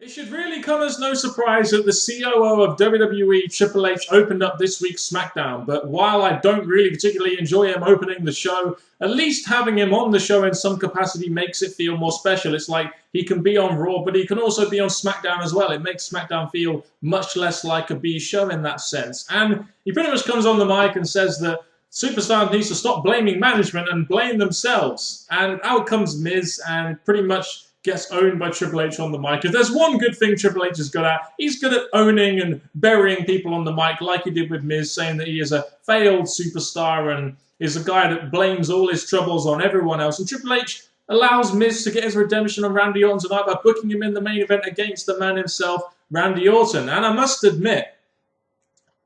It should really come as no surprise that the COO of WWE, Triple H, opened up this week's Smackdown. But while I don't really particularly enjoy him opening the show, at least having him on the show in some capacity makes it feel more special. It's like he can be on Raw, but he can also be on Smackdown as well. It makes Smackdown feel much less like a B show in that sense. And he pretty much comes on the mic and says that superstars needs to stop blaming management and blame themselves. And out comes Miz and pretty much gets owned by Triple H on the mic. If there's one good thing Triple H is good at, he's good at owning and burying people on the mic like he did with Miz, saying that he is a failed superstar and is a guy that blames all his troubles on everyone else. And Triple H allows Miz to get his redemption on Randy Orton tonight by booking him in the main event against the man himself, Randy Orton. And I must admit,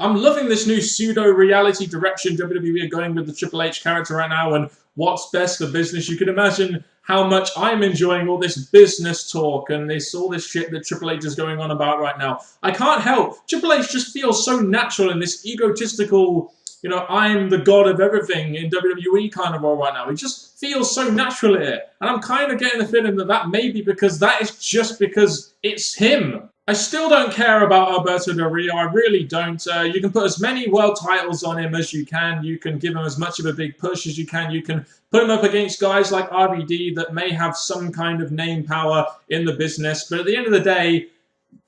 I'm loving this new pseudo-reality direction WWE are going with the Triple H character right now and what's best for business. You can imagine how much I'm enjoying all this business talk and all this shit that Triple H is going on about right now. I can't help. Triple H just feels so natural in this egotistical, I'm the god of everything in WWE kind of role right now. He just feels so natural at it. And I'm kind of getting the feeling that may be because that is just because it's him. I still don't care about Alberto Del Rio. I really don't. You can put as many world titles on him as you can. You can give him as much of a big push as you can. You can put him up against guys like RVD that may have some kind of name power in the business. But at the end of the day,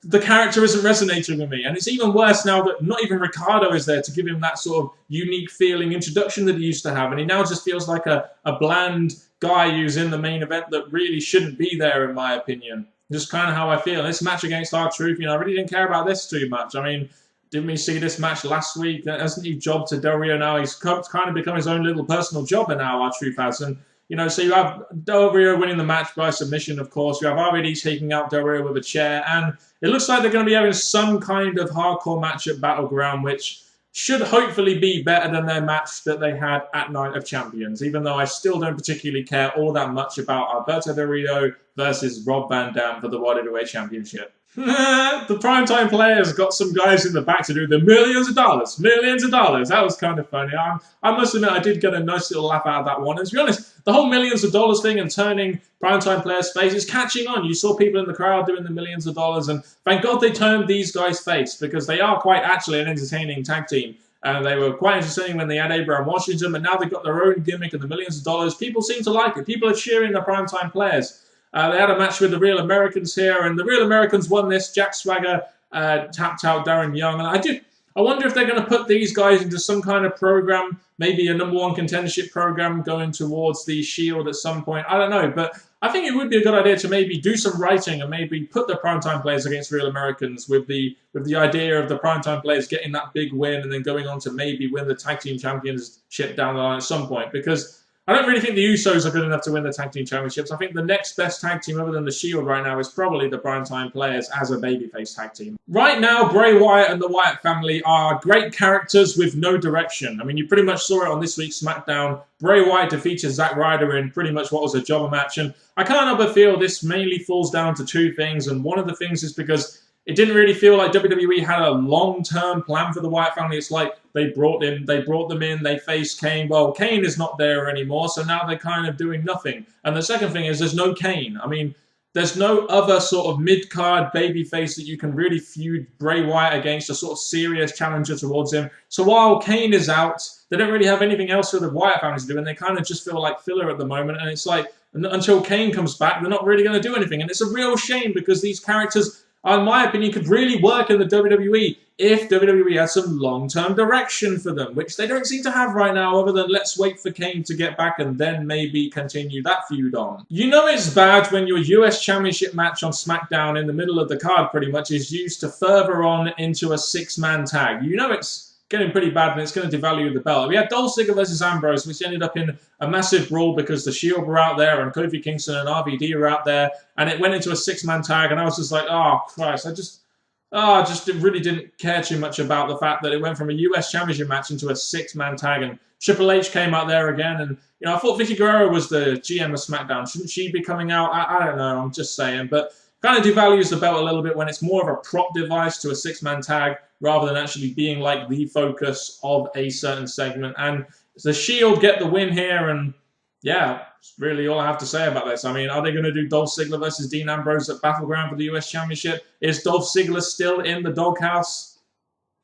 the character isn't resonating with me. And it's even worse now that not even Ricardo is there to give him that sort of unique feeling introduction that he used to have. And he now just feels like a bland guy who's in the main event that really shouldn't be there, in my opinion. Just kind of how I feel. This match against R-Truth, I really didn't care about this too much. I mean, didn't we see this match last week? Hasn't he jobbed to Del Rio now? He's kind of become his own little personal jobber now, R-Truth has. And, so you have Del Rio winning the match by submission, of course. You have RVD taking out Del Rio with a chair. And it looks like they're going to be having some kind of hardcore match at Battleground, which should hopefully be better than their match that they had at Night of Champions, even though I still don't particularly care all that much about Alberto Del Rio versus Rob Van Dam for the World Heavyweight Championship. The primetime players got some guys in the back to do the millions of dollars. That was kind of funny. I must admit, I did get a nice little laugh out of that one. And to be honest, the whole millions of dollars thing and turning primetime players' face is catching on. You saw people in the crowd doing the millions of dollars, and thank God they turned these guys' face because they are quite actually an entertaining tag team. And they were quite entertaining when they had Abraham Washington, and now they've got their own gimmick and the millions of dollars. People seem to like it. People are cheering the primetime players. They had a match with the Real Americans here, and the Real Americans won this. Jack Swagger tapped out Darren Young, and I wonder if they're going to put these guys into some kind of program, maybe a #1 contendership program going towards the Shield at some point. I don't know, but I think it would be a good idea to maybe do some writing and maybe put the primetime players against Real Americans with the idea of the primetime players getting that big win and then going on to maybe win the tag team championship down the line at some point, because I don't really think the Usos are good enough to win the tag team championships. I think the next best tag team other than the Shield right now is probably the primetime players as a babyface tag team. Right now, Bray Wyatt and the Wyatt family are great characters with no direction. I mean, you pretty much saw it on this week's SmackDown. Bray Wyatt defeated Zack Ryder in pretty much what was a jobber match. And I can't help but feel this mainly falls down to two things. And one of the things is because it didn't really feel like WWE had a long-term plan for the Wyatt family. It's like they brought them in, they faced Kane. Well, Kane is not there anymore, so now they're kind of doing nothing. And the second thing is there's no Kane. I mean, there's no other sort of mid-card babyface that you can really feud Bray Wyatt against, a sort of serious challenger towards him. So while Kane is out, they don't really have anything else for the Wyatt family to do, and they kind of just feel like filler at the moment. And it's like, until Kane comes back, they're not really going to do anything. And it's a real shame because these characters, in my opinion, could really work in the WWE if WWE had some long-term direction for them, which they don't seem to have right now, other than let's wait for Kane to get back and then maybe continue that feud on. You know it's bad when your US Championship match on SmackDown in the middle of the card pretty much is used to further on into a six-man tag. You know it's getting pretty bad and it's going to devalue the belt. We had Dolph Ziggler versus Ambrose, which ended up in a massive brawl because the Shield were out there and Kofi Kingston and RVD were out there, and it went into a six-man tag, and I was just like, oh, Christ, I just really didn't care too much about the fact that it went from a US Championship match into a six-man tag, and Triple H came out there again, and I thought Vicky Guerrero was the GM of SmackDown. Shouldn't she be coming out? I don't know, I'm just saying, but kind of devalues the belt a little bit when it's more of a prop device to a six-man tag rather than actually being like the focus of a certain segment. And the Shield get the win here, and yeah, that's really all I have to say about this. I mean, are they going to do Dolph Ziggler versus Dean Ambrose at Battleground for the US Championship? Is Dolph Ziggler still in the doghouse?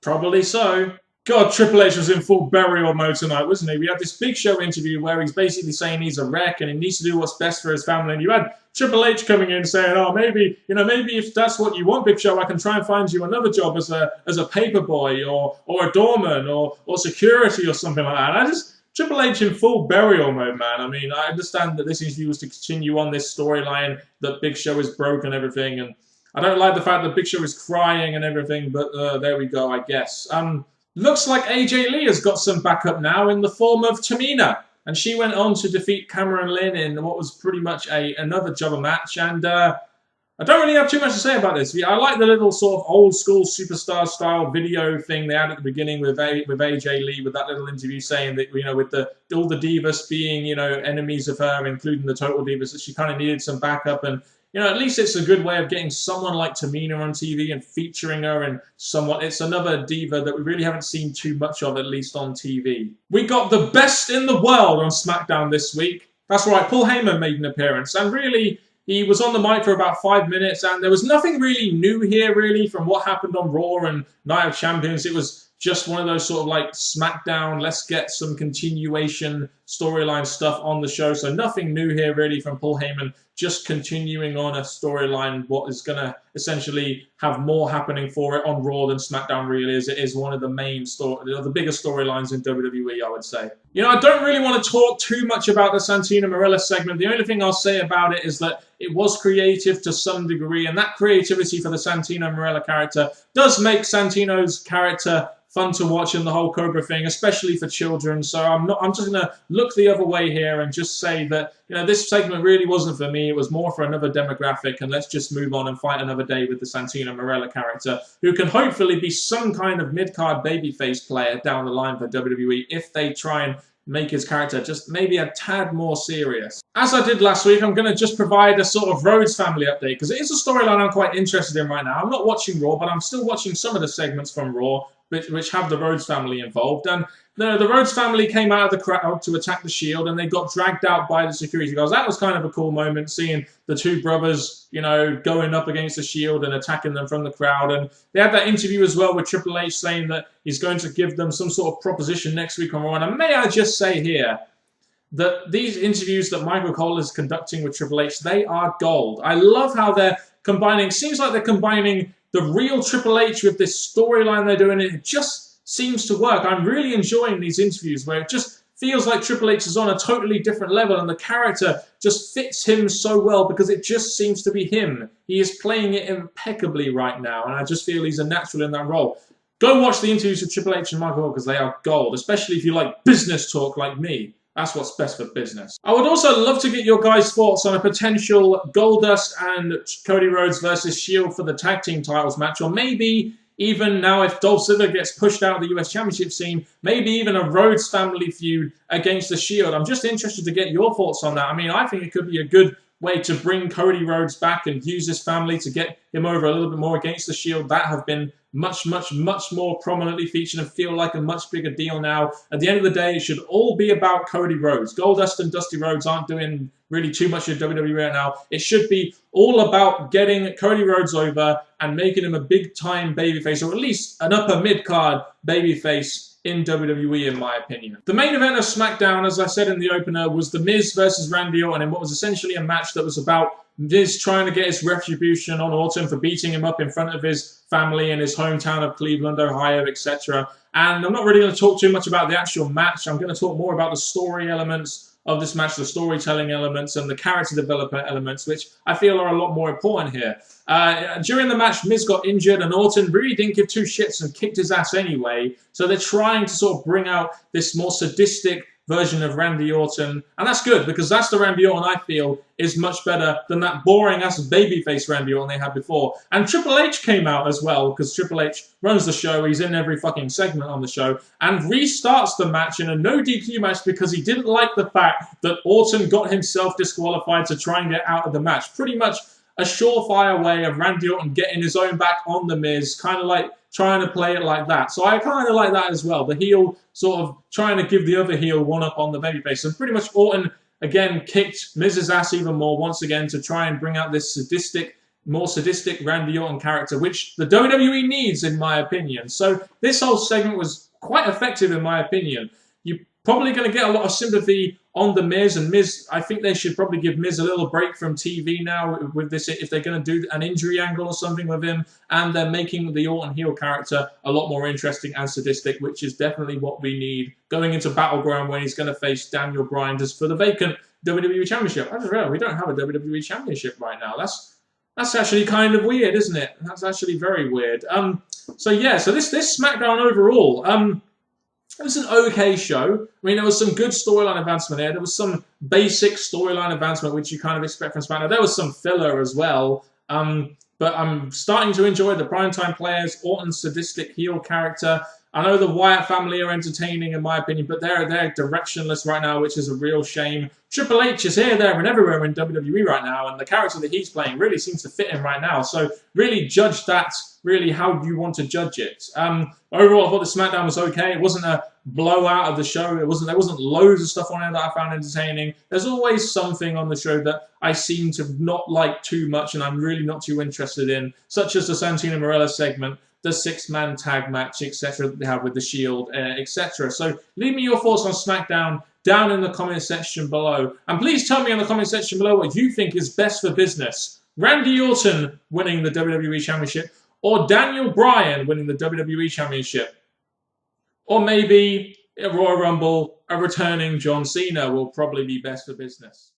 Probably so. God, Triple H was in full burial mode tonight, wasn't he? We had this Big Show interview where he's basically saying he's a wreck and he needs to do what's best for his family. And you had Triple H coming in saying, "Oh, maybe if that's what you want, Big Show, I can try and find you another job as a paper boy or a doorman or security or something like that." And Triple H in full burial mode, man. I mean, I understand that this interview was to continue on this storyline that Big Show is broke and everything, and I don't like the fact that Big Show is crying and everything, but there we go, I guess. Looks like AJ Lee has got some backup now in the form of Tamina. And she went on to defeat Cameron Lynn in what was pretty much another jobber match. And I don't really have too much to say about this. I like the little sort of old school superstar style video thing they had at the beginning with AJ Lee, with that little interview saying that, with all the divas being, enemies of her, including the Total Divas, that she kind of needed some backup. And at least it's a good way of getting someone like Tamina on TV and featuring her in somewhat. It's another diva that we really haven't seen too much of, at least on TV. We got the best in the world on Smackdown this week. That's right, Paul Heyman made an appearance. And really, he was on the mic for about 5 minutes. And there was nothing really new here, really, from what happened on Raw and Night of Champions. It was just one of those sort of like Smackdown, let's get some continuation storyline stuff on the show. So nothing new here really from Paul Heyman, just continuing on a storyline, what is going to essentially have more happening for it on Raw than Smackdown really is. It is one of the main the biggest storylines in WWE, I would say. I don't really want to talk too much about the Santina Marella segment. The only thing I'll say about it is that it was creative to some degree, and that creativity for the Santina Marella character does make Santino's character fun to watch in the whole Cobra thing, especially for children. So I'm just going to look the other way here and just say that, this segment really wasn't for me. It was more for another demographic, and let's just move on and fight another day with the Santina Marella character, who can hopefully be some kind of mid-card babyface player down the line for WWE if they try and make his character just maybe a tad more serious. As I did last week, I'm going to just provide a sort of Rhodes family update, because it is a storyline I'm quite interested in right now. I'm not watching Raw, but I'm still watching some of the segments from Raw, which have the Rhodes family involved. And the Rhodes family came out of the crowd to attack the Shield, and they got dragged out by the security guards. That was kind of a cool moment, seeing the two brothers, going up against the Shield and attacking them from the crowd. And they had that interview as well with Triple H saying that he's going to give them some sort of proposition next week on Raw. And may I just say here that these interviews that Michael Cole is conducting with Triple H, they are gold. I love how they're combining, seems like they're combining the real Triple H with this storyline they're doing. It just seems to work. I'm really enjoying these interviews where it just feels like Triple H is on a totally different level, and the character just fits him so well because it just seems to be him. He is playing it impeccably right now, and I just feel he's a natural in that role. Go watch the interviews with Triple H and Michael Cole because they are gold, especially if you like business talk like me. That's what's best for business. I would also love to get your guys' thoughts on a potential Goldust and Cody Rhodes versus Shield for the tag team titles match, or maybe even now if Dolph Ziggler gets pushed out of the US Championship scene, maybe even a Rhodes family feud against the Shield. I'm just interested to get your thoughts on that. I mean, I think it could be a good way to bring Cody Rhodes back and use his family to get him over a little bit more against the Shield that have been much more prominently featured and feel like a much bigger deal now. At the end of the day, it should all be about Cody Rhodes. Goldust and Dusty Rhodes aren't doing really too much in WWE right now. It should be all about getting Cody Rhodes over and making him a big-time babyface, or at least an upper mid-card babyface in WWE, in my opinion. The main event of SmackDown, as I said in the opener, was The Miz versus Randy Orton in what was essentially a match that was about Miz trying to get his retribution on Orton for beating him up in front of his family in his hometown of Cleveland, Ohio, etc. And I'm not really going to talk too much about the actual match. I'm going to talk more about the story elements of this match, the storytelling elements and the character development elements, which I feel are a lot more important here. During the match, Miz got injured and Orton really didn't give two shits and kicked his ass anyway. So they're trying to sort of bring out this more sadistic version of Randy Orton. And that's good, because that's the Randy Orton I feel is much better than that boring-ass babyface Randy Orton they had before. And Triple H came out as well, because Triple H runs the show. He's in every fucking segment on the show. And restarts the match in a no DQ match because he didn't like the fact that Orton got himself disqualified to try and get out of the match. Pretty much a surefire way of Randy Orton getting his own back on The Miz, kind of like trying to play it like that. So I kind of like that as well. The heel sort of trying to give the other heel one up on the babyface. And pretty much Orton again, kicked Miz's ass even more once again to try and bring out this more sadistic Randy Orton character, which the WWE needs, in my opinion. So this whole segment was quite effective, in my opinion. You're probably going to get a lot of sympathy on the Miz, and Miz, I think they should probably give Miz a little break from TV now with this, if they're going to do an injury angle or something with him, and they're making the Orton heel character a lot more interesting and sadistic, which is definitely what we need going into Battleground when he's going to face Daniel Bryan for the vacant WWE Championship. I just realized we don't have a WWE Championship right now. That's actually kind of weird, isn't it? That's actually very weird. So this SmackDown overall, it was an okay show. I mean, there was some good storyline advancement there. There was some basic storyline advancement, which you kind of expect from SmackDown. There was some filler as well. But I'm starting to enjoy the primetime players, Orton's sadistic heel character. I know the Wyatt family are entertaining, in my opinion, but they're directionless right now, which is a real shame. Triple H is here, there, and everywhere in WWE right now, and the character that he's playing really seems to fit him right now. So really judge that, really how you want to judge it. Overall, I thought the SmackDown was okay. It wasn't a blowout of the show. There wasn't loads of stuff on there that I found entertaining. There's always something on the show that I seem to not like too much, and I'm really not too interested in, such as the Santino Marella segment, the six-man tag match, etc. that they have with the Shield, etc. So leave me your thoughts on SmackDown down in the comment section below. And please tell me in the comment section below what you think is best for business. Randy Orton winning the WWE Championship, or Daniel Bryan winning the WWE Championship. Or maybe a Royal Rumble, a returning John Cena will probably be best for business.